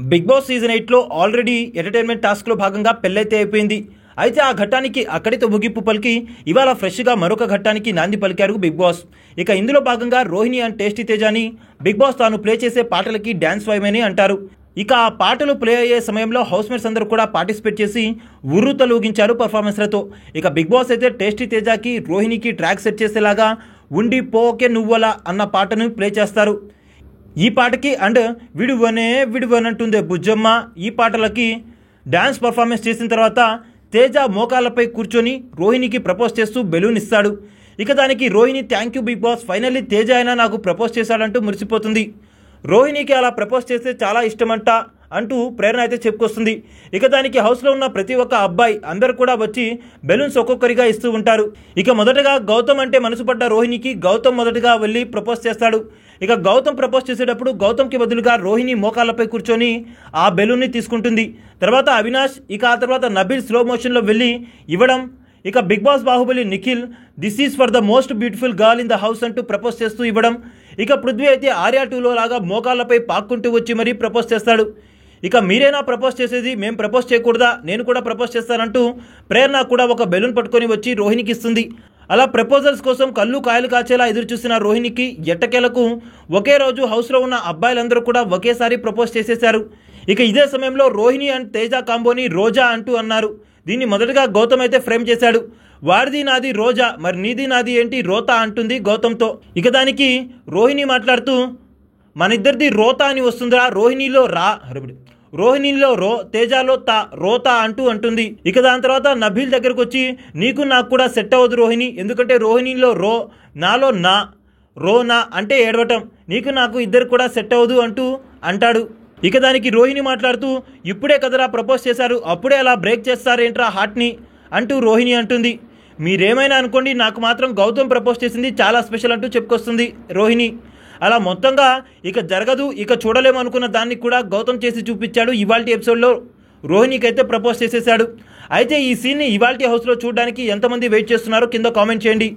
Big boss season 8లో already entertainment టాస్క్లో భాగంగా పెళ్ళైతే అయిపోయింది. అయితే ఆ ఘట్టానికి అక్కడితో ముగింపు పలికి ఇవాళ ఫ్రెష్గా మరొక ఘట్టానికి నాంది పలికారు బిగ్ బాస్. ఇక ఇందులో భాగంగా రోహిణి అండ్ టేస్టీ తేజాని బిగ్ బాస్ తాను ప్లే చేసే పాటలకి డ్యాన్స్ వేయమని అంటారు. ఇక ఆ పాటలు ప్లే అయ్యే సమయంలో హౌస్మేట్స్ అందరూ కూడా పార్టిసిపేట్ చేసి ఉర్రూతలూగించారు పర్ఫార్మెన్స్లతో. ఇక బిగ్ బాస్ అయితే టేస్టీ తేజాకి రోహిణికి ట్రాక్ సెట్ చేసేలాగా ఉండి పోకే నువ్వలా అన్న పాటను ప్లే చేస్తారు. ఈ పాటకి అండ్ విడువనంటుందే బుజ్జమ్మ ఈ పాటలకి డ్యాన్స్ పర్ఫార్మెన్స్ చేసిన తర్వాత తేజ మోకాళ్ళపై కూర్చొని రోహిణికి ప్రపోజ్ చేస్తూ బెలూన్ ఇస్తాడు. ఇక దానికి Rohini thank you Big Boss, finally Teja అయినా నాకు ప్రపోజ్ చేశాడంటూ మురిసిపోతుంది. రోహిణికి అలా ప్రపోజ్ చేస్తే చాలా ఇష్టమంట అంటూ ప్రేరణ అయితే చెప్పుకొస్తుంది. ఇక దానికి హౌస్లో ఉన్న ప్రతి ఒక్క అబ్బాయి అందరు కూడా వచ్చి బెలూన్స్ ఒక్కొక్కరిగా ఇస్తూ ఉంటారు. ఇక మొదటగా గౌతమ్ అంటే మనసు పడ్డ రోహిణికి గౌతమ్ మొదటగా వెళ్ళి ప్రపోజ్ చేస్తాడు. ఇక గౌతమ్ ప్రపోజ్ చేసేటప్పుడు గౌతమ్కి బదులుగా రోహిణి మోకాళ్ళపై కూర్చొని ఆ బెలూన్ని తీసుకుంటుంది. తర్వాత అవినాష్, ఇక ఆ తర్వాత నబీల్ స్లో మోషన్లో వెళ్ళి ఇవ్వడం. ఇక Big Boss Baahubali Nikhil this is for the most beautiful girl in the house అంటూ ప్రపోజ్ చేస్తూ ఇవ్వడం. ఇక పృథ్వీ అయితే ఆర్యా 2లో లాగా మోకాళ్ళపై పాక్కుంటూ వచ్చి మరీ ప్రపోజ్ చేస్తాడు. ఇక మీరేనా ప్రపోజ్ చేసేది, మేము ప్రపోజ్ చేయకూడదా, నేను కూడా ప్రపోజ్ చేస్తానంటూ ప్రేరణ కూడా ఒక బెలూన్ పట్టుకొని వచ్చి రోహిణికి ఇస్తుంది. అలా ప్రపోజల్స్ కోసం కళ్ళు కాయలు కాచేలా ఎదురు చూసిన రోహిణికి ఎట్టకేలకు ఒకే రోజు హౌస్లో ఉన్న అబ్బాయిలందరూ కూడా ఒకేసారి ప్రపోజ్ చేసేశారు. ఇక ఇదే సమయంలో రోహిణి అండ్ తేజ కాంబోని రోజా అంటూ అన్నారు. దీన్ని మొదటగా గౌతమ్ అయితే ఫ్రేమ్ చేశాడు. వాడిది నాది రోజా, మరి నీది నాది ఏంటి రోతా అంటుంది గౌతమ్తో. ఇక దానికి రోహిణి మాట్లాడుతూ మన ఇద్దరిది రోతా అని వస్తుందిరా, రోహిణిలో రో తేజాలో తా రోతా అంటుంది. ఇక దాని తర్వాత నబీల్ దగ్గరకు వచ్చి నీకు నాకు కూడా సెట్ అవ్వదు రోహిణి, ఎందుకంటే రోహిణిలో రో, నాలో నా, రోనా అంటే ఏడవటం, నీకు నాకు ఇద్దరు కూడా సెట్ అవ్వదు అంటాడు. ఇక దానికి రోహిణి మాట్లాడుతూ ఇప్పుడే కదరా ప్రపోజ్ చేశారు, అప్పుడే అలా బ్రేక్ చేస్తారేంట్రా హార్ట్ని అంటూ రోహిణి అంటుంది. మీరేమైనా అనుకోండి, నాకు మాత్రం గౌతమ్ ప్రపోజ్ చేసింది చాలా స్పెషల్ అంటూ చెప్పుకొస్తుంది రోహిణి. అలా మొత్తంగా ఇక జరగదు, ఇక చూడలేము అనుకున్న దాన్ని కూడా గౌతమ్ చేసి చూపించాడు. ఇవాల్టి ఎపిసోడ్లో రోహిణికి అయితే ప్రపోజ్ చేసేసాడు. అయితే ఈ సీన్ని ఇవాల్టి హౌస్లో చూడడానికి ఎంతమంది వెయిట్ చేస్తున్నారో కింద కామెంట్ చేయండి.